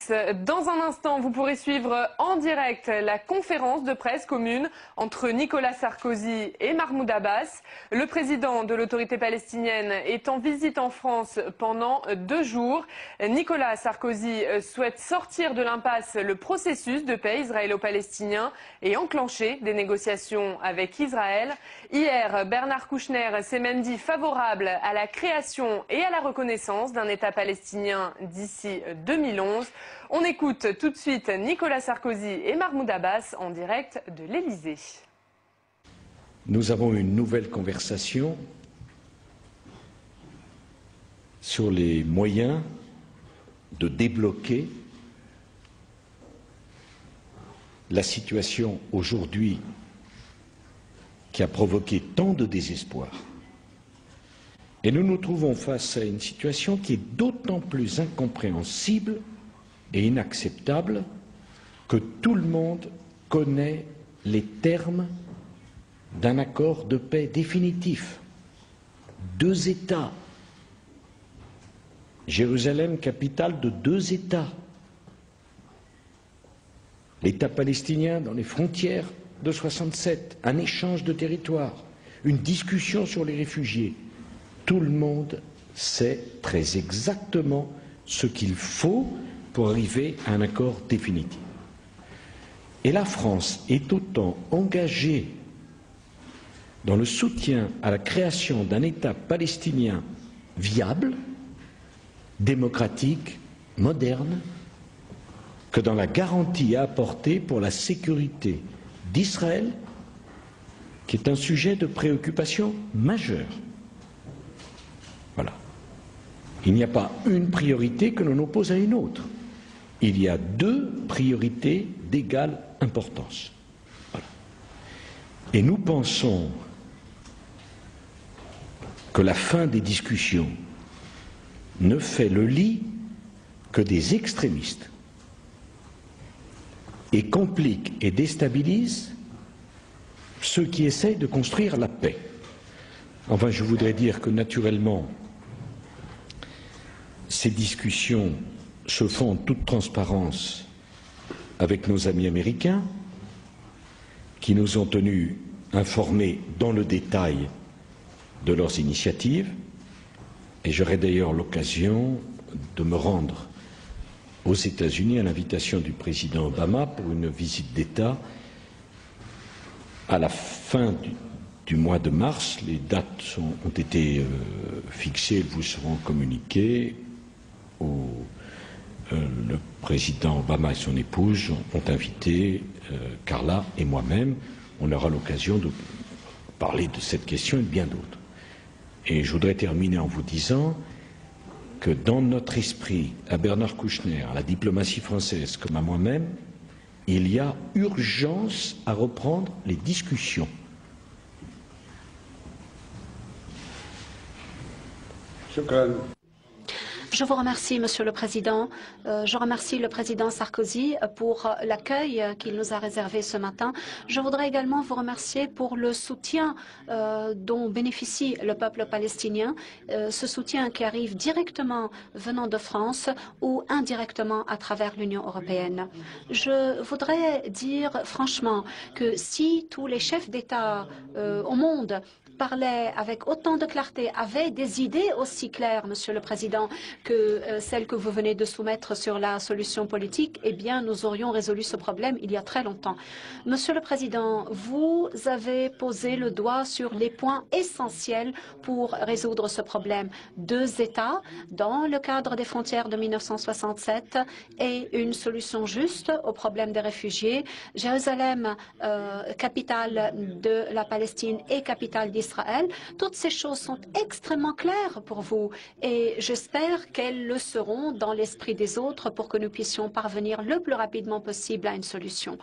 Dans un instant, vous pourrez suivre en direct la conférence de presse commune entre Nicolas Sarkozy et Mahmoud Abbas. Le président de l'autorité palestinienne est en visite en France pendant 2 jours. Nicolas Sarkozy souhaite sortir de l'impasse le processus de paix israélo-palestinien et enclencher des négociations avec Israël. Hier, Bernard Kouchner s'est même dit favorable à la création et à la reconnaissance d'un État palestinien d'ici 2011. On écoute tout de suite Nicolas Sarkozy et Mahmoud Abbas en direct de l'Élysée. Nous avons une nouvelle conversation sur les moyens de débloquer la situation aujourd'hui qui a provoqué tant de désespoir. Et nous nous trouvons face à une situation qui est d'autant plus incompréhensible et inacceptable que tout le monde connaît les termes d'un accord de paix définitif. 2 États. Jérusalem, capitale de 2 États. L'État palestinien dans les frontières de 67, un échange de territoires, une discussion sur les réfugiés. Tout le monde sait très exactement ce qu'il faut pour arriver à un accord définitif. Et la France est autant engagée dans le soutien à la création d'un État palestinien viable, démocratique, moderne, que dans la garantie à apporter pour la sécurité d'Israël, qui est un sujet de préoccupation majeure. Voilà. Il n'y a pas une priorité que l'on oppose à une autre. Il y a 2 priorités d'égale importance. Voilà. Et nous pensons que la fin des discussions ne fait le lit que des extrémistes et complique et déstabilise ceux qui essayent de construire la paix. Enfin, je voudrais dire que naturellement, ces discussions se font en toute transparence avec nos amis américains, qui nous ont tenus informés dans le détail de leurs initiatives, et j'aurai d'ailleurs l'occasion de me rendre aux États-Unis à l'invitation du président Obama pour une visite d'État à la fin du mois de mars. Les dates ont été fixées, elles vous seront communiquées. Le président Obama et son épouse ont invité Carla et moi-même. On aura l'occasion de parler de cette question et de bien d'autres. Et je voudrais terminer en vous disant que dans notre esprit, à Bernard Kouchner, à la diplomatie française comme à moi-même, il y a urgence à reprendre les discussions. Je vous remercie, Monsieur le Président. Je remercie le Président Sarkozy pour l'accueil qu'il nous a réservé ce matin. Je voudrais également vous remercier pour le soutien dont bénéficie le peuple palestinien, ce soutien qui arrive directement venant de France ou indirectement à travers l'Union européenne. Je voudrais dire franchement que si tous les chefs d'État au monde parlaient avec autant de clarté, avaient des idées aussi claires, Monsieur le Président, que celles que vous venez de soumettre sur la solution politique, eh bien, nous aurions résolu ce problème il y a très longtemps. Monsieur le Président, vous avez posé le doigt sur les points essentiels pour résoudre ce problème. 2 États dans le cadre des frontières de 1967 et une solution juste au problème des réfugiés. Jérusalem, capitale de la Palestine et capitale d'Israël. Toutes ces choses sont extrêmement claires pour vous et j'espère qu'elles le seront dans l'esprit des autres pour que nous puissions parvenir le plus rapidement possible à une solution.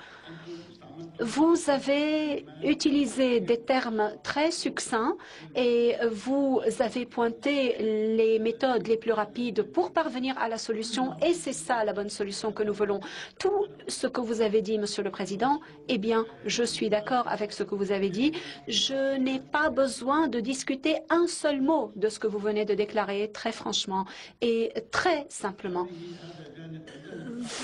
Vous avez utilisé des termes très succincts et vous avez pointé les méthodes les plus rapides pour parvenir à la solution et c'est ça la bonne solution que nous voulons. Tout ce que vous avez dit, Monsieur le Président, eh bien, je suis d'accord avec ce que vous avez dit. Je n'ai pas besoin de discuter un seul mot de ce que vous venez de déclarer, très franchement et très simplement.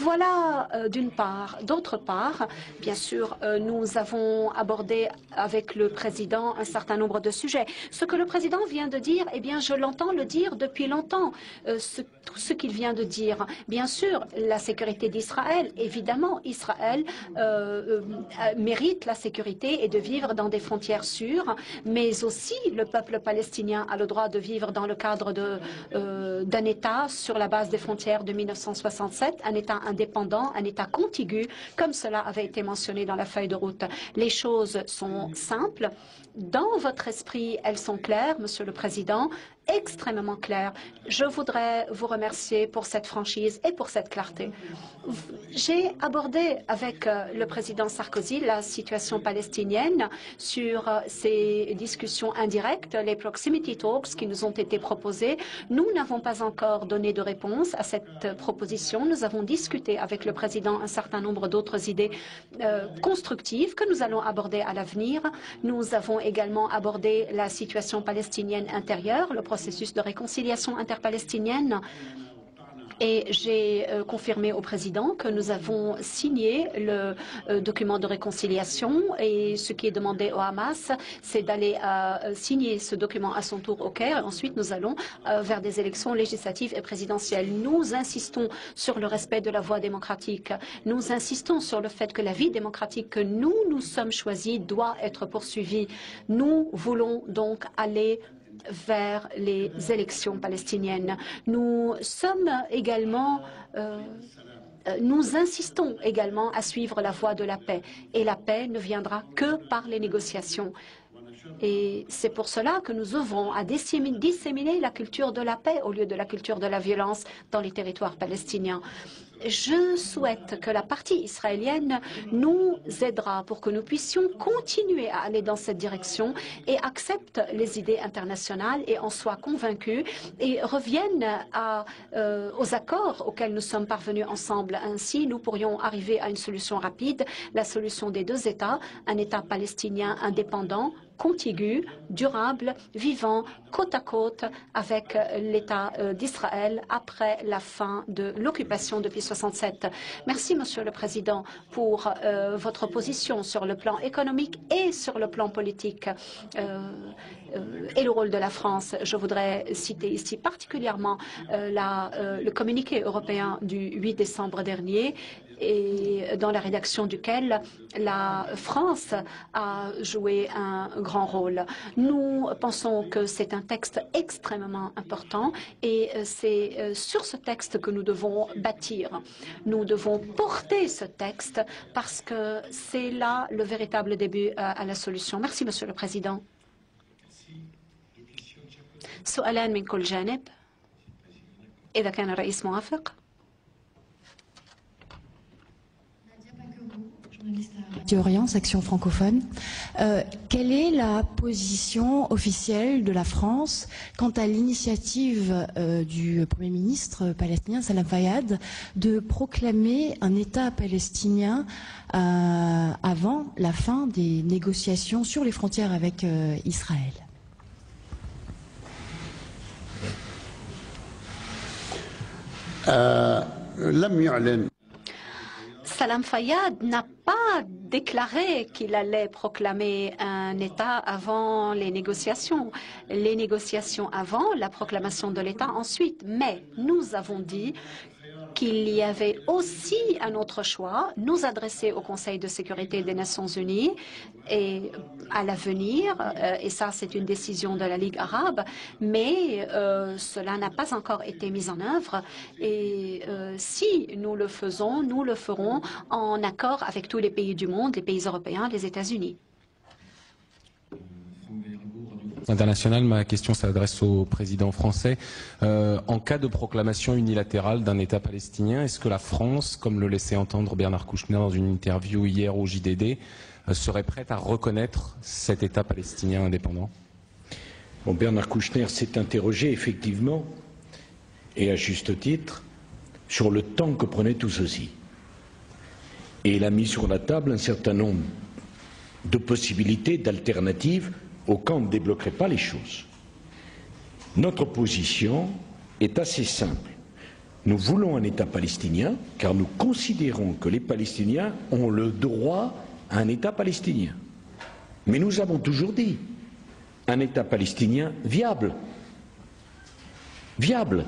Voilà d'une part. D'autre part, bien sûr, nous avons abordé avec le président un certain nombre de sujets. Ce que le président vient de dire, eh bien, je l'entends le dire depuis longtemps, tout ce qu'il vient de dire. Bien sûr, la sécurité d'Israël, évidemment, Israël mérite la sécurité et de vivre dans des frontières sûres, mais aussi le peuple palestinien a le droit de vivre dans le cadre d'un État sur la base des frontières de 1967, un État indépendant, un État contigu, comme cela avait été mentionné dans la feuille de route. Les choses sont simples. Dans votre esprit, elles sont claires, Monsieur le Président, extrêmement claires. Je voudrais vous remercier pour cette franchise et pour cette clarté. J'ai abordé avec le président Sarkozy la situation palestinienne sur ces discussions indirectes, les proximity talks qui nous ont été proposés. Nous n'avons pas encore donné de réponse à cette proposition. Nous avons discuté avec le président un certain nombre d'autres idées constructives que nous allons aborder à l'avenir. Nous avons également abordé la situation palestinienne intérieure, le processus de réconciliation interpalestinienne. Et j'ai confirmé au président que nous avons signé le document de réconciliation et ce qui est demandé au Hamas, c'est d'aller signer ce document à son tour au Caire. Et ensuite, nous allons vers des élections législatives et présidentielles. Nous insistons sur le respect de la voie démocratique. Nous insistons sur le fait que la vie démocratique que nous sommes choisis doit être poursuivie. Nous voulons donc aller vers les élections palestiniennes. Nous insistons également à suivre la voie de la paix. Et la paix ne viendra que par les négociations. Et c'est pour cela que nous œuvrons à disséminer la culture de la paix au lieu de la culture de la violence dans les territoires palestiniens. Je souhaite que la partie israélienne nous aidera pour que nous puissions continuer à aller dans cette direction et accepte les idées internationales et en soit convaincus et reviennent aux accords auxquels nous sommes parvenus ensemble. Ainsi, nous pourrions arriver à une solution rapide, la solution des deux États, un État palestinien indépendant, contigu, durable, vivant, côte à côte avec l'État d'Israël après la fin de l'occupation depuis 1967. Merci, Monsieur le Président, pour votre position sur le plan économique et sur le plan politique et le rôle de la France. Je voudrais citer ici particulièrement le communiqué européen du 8 décembre dernier et dans la rédaction duquel la France a joué un grand rôle. Nous pensons que c'est un texte extrêmement important et c'est sur ce texte que nous devons bâtir. Nous devons porter ce texte parce que c'est là le véritable début à la solution. Merci, Monsieur le Président. سؤالان من كل جانب إذا كان الرئيس موافق. Radio Orient, section francophone. Quelle est la position officielle de la France quant à l'initiative du Premier ministre palestinien Salam Fayyad de proclamer un État palestinien avant la fin des négociations sur les frontières avec Israël? Salam Fayyad n'a pas déclaré qu'il allait proclamer un État avant les négociations. Les négociations avant, la proclamation de l'État ensuite. Mais nous avons dit qu'il y avait aussi un autre choix, nous adresser au Conseil de sécurité des Nations Unies et à l'avenir, et ça c'est une décision de la Ligue arabe, mais cela n'a pas encore été mis en œuvre et si nous le faisons, nous le ferons en accord avec tous les pays du monde, les pays européens, les États-Unis. International, ma question s'adresse au président français. En cas de proclamation unilatérale d'un État palestinien, est-ce que la France, comme le laissait entendre Bernard Kouchner dans une interview hier au JDD, serait prête à reconnaître cet État palestinien indépendant? Bon, Bernard Kouchner s'est interrogé effectivement, et à juste titre, sur le temps que prenait tout ceci. Et il a mis sur la table un certain nombre de possibilités, d'alternatives, au cas où on ne débloquerait pas les choses. Notre position est assez simple. Nous voulons un État palestinien car nous considérons que les Palestiniens ont le droit à un État palestinien. Mais nous avons toujours dit un État palestinien viable. Viable.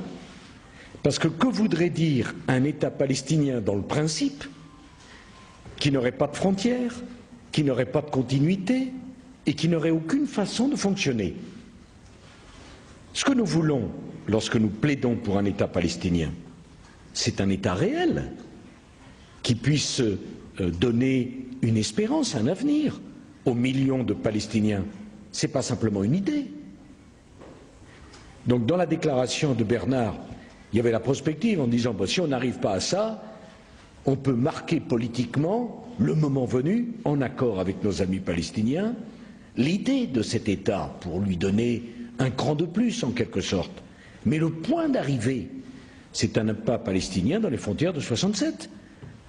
Parce que voudrait dire un État palestinien dans le principe, qui n'aurait pas de frontières, qui n'aurait pas de continuité et qui n'aurait aucune façon de fonctionner? Ce que nous voulons lorsque nous plaidons pour un État palestinien, c'est un État réel qui puisse donner une espérance, un avenir aux millions de Palestiniens. Ce n'est pas simplement une idée. Donc dans la déclaration de Bernard, il y avait la prospective en disant si on n'arrive pas à ça, on peut marquer politiquement, le moment venu, en accord avec nos amis palestiniens, l'idée de cet État pour lui donner un cran de plus en quelque sorte. Mais le point d'arrivée, c'est un État palestinien dans les frontières de 67,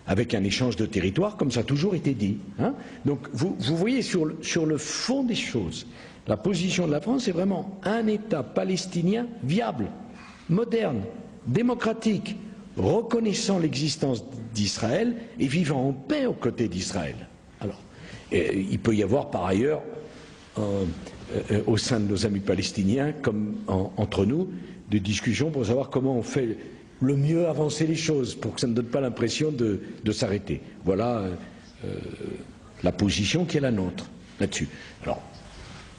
avec un échange de territoire comme ça a toujours été dit. Hein. Donc vous voyez sur le fond des choses, la position de la France est vraiment un État palestinien viable, moderne, démocratique, reconnaissant l'existence d'Israël et vivant en paix aux côtés d'Israël. Alors, il peut y avoir par ailleurs, au sein de nos amis palestiniens, comme entre nous, des discussions pour savoir comment on fait le mieux avancer les choses, pour que ça ne donne pas l'impression de s'arrêter. Voilà la position qui est la nôtre là-dessus. Alors,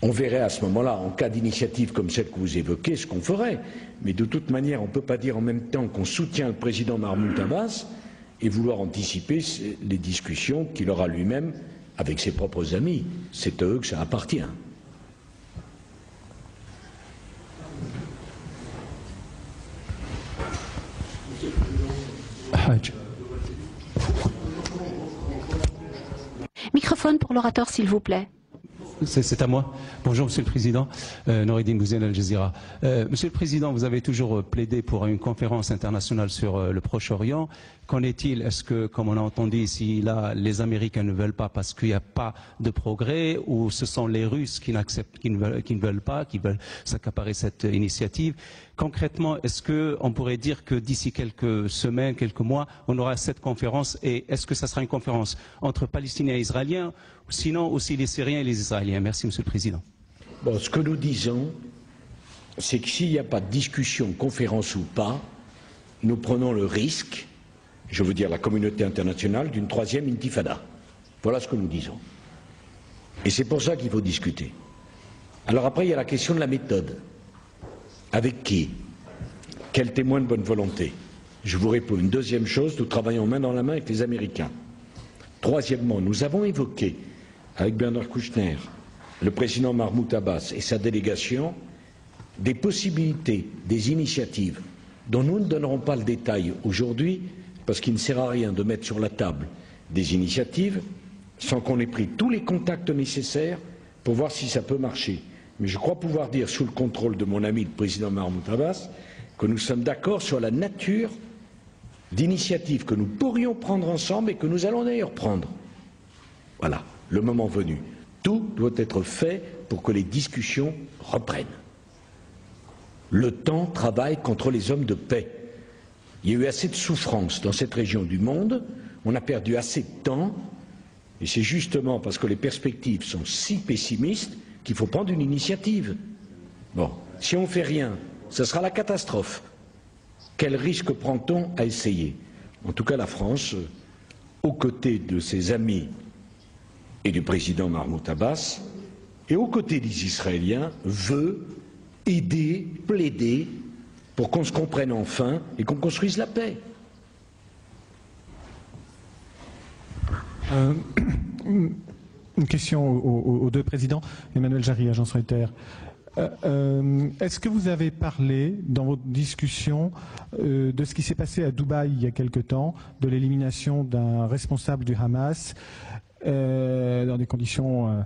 on verrait à ce moment-là, en cas d'initiative comme celle que vous évoquez, ce qu'on ferait. Mais de toute manière, on ne peut pas dire en même temps qu'on soutient le président Mahmoud Abbas et vouloir anticiper les discussions qu'il aura lui-même avec ses propres amis. C'est à eux que ça appartient. Microphone pour l'orateur, s'il vous plaît. C'est à moi. Bonjour Monsieur le Président, Noureddin Bouzen, Al Jazeera. Monsieur le Président, vous avez toujours plaidé pour une conférence internationale sur le Proche-Orient. Qu'en est-il? Est-ce que, comme on a entendu ici, là, les Américains ne veulent pas parce qu'il n'y a pas de progrès, ou ce sont les Russes qui ne veulent pas, qui veulent s'accaparer cette initiative? Concrètement, est-ce qu'on pourrait dire que d'ici quelques semaines, quelques mois, on aura cette conférence, et est-ce que ça sera une conférence entre Palestiniens et Israéliens, ou sinon aussi les Syriens et les Israéliens? Merci Monsieur le Président. Bon, ce que nous disons, c'est que s'il n'y a pas de discussion, conférence ou pas, nous prenons le risque, je veux dire la communauté internationale, d'une troisième intifada. Voilà ce que nous disons. Et c'est pour ça qu'il faut discuter. Alors après, il y a la question de la méthode. Avec qui? Quel témoin de bonne volonté? Je vous réponds. Une deuxième chose, nous travaillons main dans la main avec les Américains. Troisièmement, nous avons évoqué avec Bernard Kouchner, le président Mahmoud Abbas et sa délégation, des possibilités, des initiatives dont nous ne donnerons pas le détail aujourd'hui, parce qu'il ne sert à rien de mettre sur la table des initiatives sans qu'on ait pris tous les contacts nécessaires pour voir si ça peut marcher. Mais je crois pouvoir dire, sous le contrôle de mon ami le président Mahmoud Abbas, que nous sommes d'accord sur la nature d'initiatives que nous pourrions prendre ensemble et que nous allons d'ailleurs prendre. Voilà, le moment venu. Tout doit être fait pour que les discussions reprennent. Le temps travaille contre les hommes de paix. Il y a eu assez de souffrance dans cette région du monde, on a perdu assez de temps, et c'est justement parce que les perspectives sont si pessimistes qu'il faut prendre une initiative. Bon, si on ne fait rien, ce sera la catastrophe. Quel risque prend-on à essayer? En tout cas, la France, aux côtés de ses amis et du président Mahmoud Abbas, et aux côtés des Israéliens, veut aider, plaider pour qu'on se comprenne enfin et qu'on construise la paix. Une question aux deux présidents. Emmanuel Jarry, Agence Reuters. Est-ce que vous avez parlé dans votre discussion de ce qui s'est passé à Dubaï il y a quelque temps, de l'élimination d'un responsable du Hamas, dans des conditions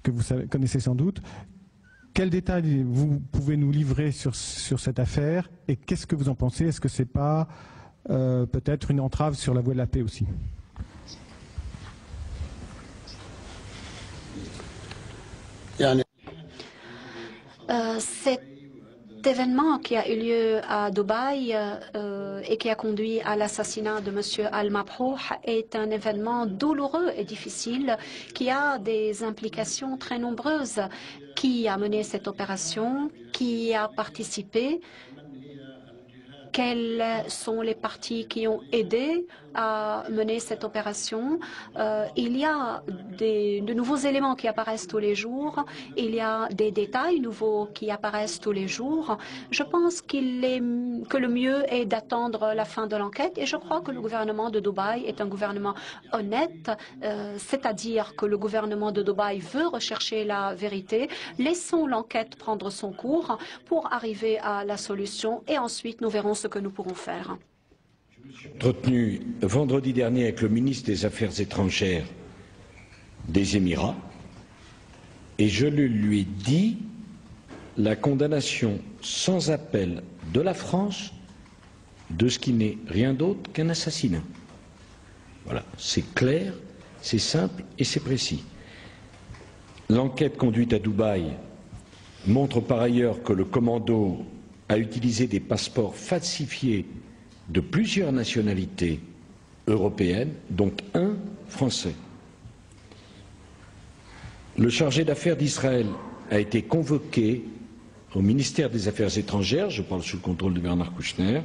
que vous connaissez sans doute? Quels détails vous pouvez nous livrer sur cette affaire, et qu'est-ce que vous en pensez? Est-ce que ce n'est pas peut-être une entrave sur la voie de la paix aussi? C'est Cet événement qui a eu lieu à Dubaï et qui a conduit à l'assassinat de M. Al-Mabhouh est un événement douloureux et difficile qui a des implications très nombreuses. Qui a mené cette opération? Qui a participé? Quels sont les partis qui ont aidé à mener cette opération? Il y a de nouveaux éléments qui apparaissent tous les jours. Il y a des détails nouveaux qui apparaissent tous les jours. Je pense que le mieux est d'attendre la fin de l'enquête et je crois que le gouvernement de Dubaï est un gouvernement honnête, c'est-à-dire que le gouvernement de Dubaï veut rechercher la vérité. Laissons l'enquête prendre son cours pour arriver à la solution et ensuite nous verrons ce que nous pourrons faire. Je me suis entretenu vendredi dernier avec le ministre des Affaires étrangères des Émirats et je lui ai dit la condamnation sans appel de la France de ce qui n'est rien d'autre qu'un assassinat. Voilà, c'est clair, c'est simple et c'est précis. L'enquête conduite à Dubaï montre par ailleurs que le commando a utilisé des passeports falsifiés de plusieurs nationalités européennes, donc un français. Le chargé d'affaires d'Israël a été convoqué au ministère des Affaires étrangères, je parle sous le contrôle de Bernard Kouchner,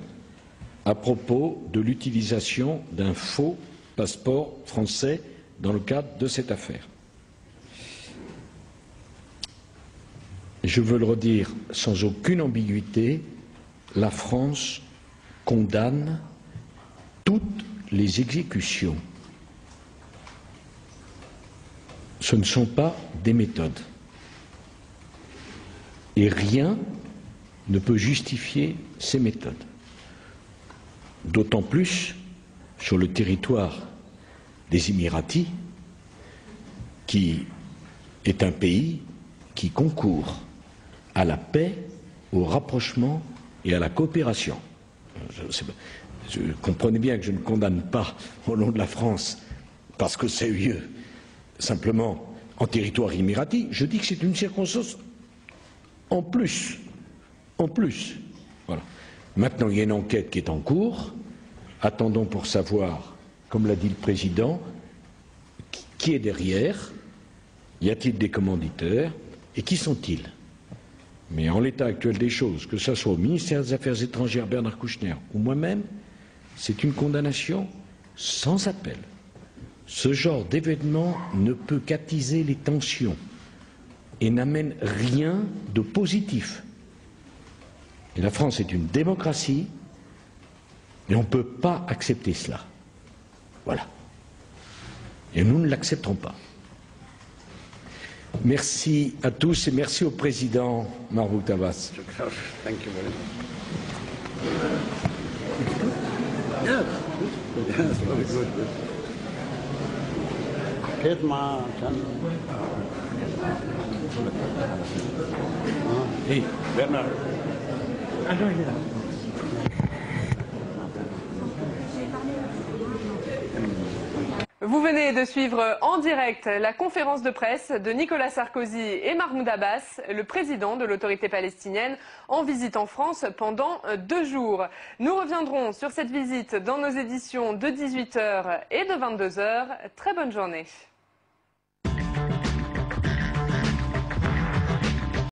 à propos de l'utilisation d'un faux passeport français dans le cadre de cette affaire. Je veux le redire sans aucune ambiguïté, la France condamne toutes les exécutions. Ce ne sont pas des méthodes. Et rien ne peut justifier ces méthodes. D'autant plus sur le territoire des Émiratis, qui est un pays qui concourt à la paix, au rapprochement et à la coopération. Je comprenez bien que je ne condamne pas au nom de la France parce que c'est eu lieu simplement en territoire émirati. Je dis que c'est une circonstance en plus. Voilà. Maintenant, il y a une enquête qui est en cours. Attendons pour savoir, comme l'a dit le président, qui est derrière, y a-t-il des commanditaires et qui sont-ils? Mais en l'état actuel des choses, que ce soit au ministère des Affaires étrangères Bernard Kouchner ou moi-même, c'est une condamnation sans appel. Ce genre d'événement ne peut qu'attiser les tensions et n'amène rien de positif. Et la France est une démocratie et on ne peut pas accepter cela. Voilà. Et nous ne l'accepterons pas. Merci à tous et merci au président Mahmoud Abbas. Thank you very much. Yes, very good. Hey, Bernard. Vous venez de suivre en direct la conférence de presse de Nicolas Sarkozy et Mahmoud Abbas, le président de l'autorité palestinienne, en visite en France pendant 2 jours. Nous reviendrons sur cette visite dans nos éditions de 18h et de 22h. Très bonne journée.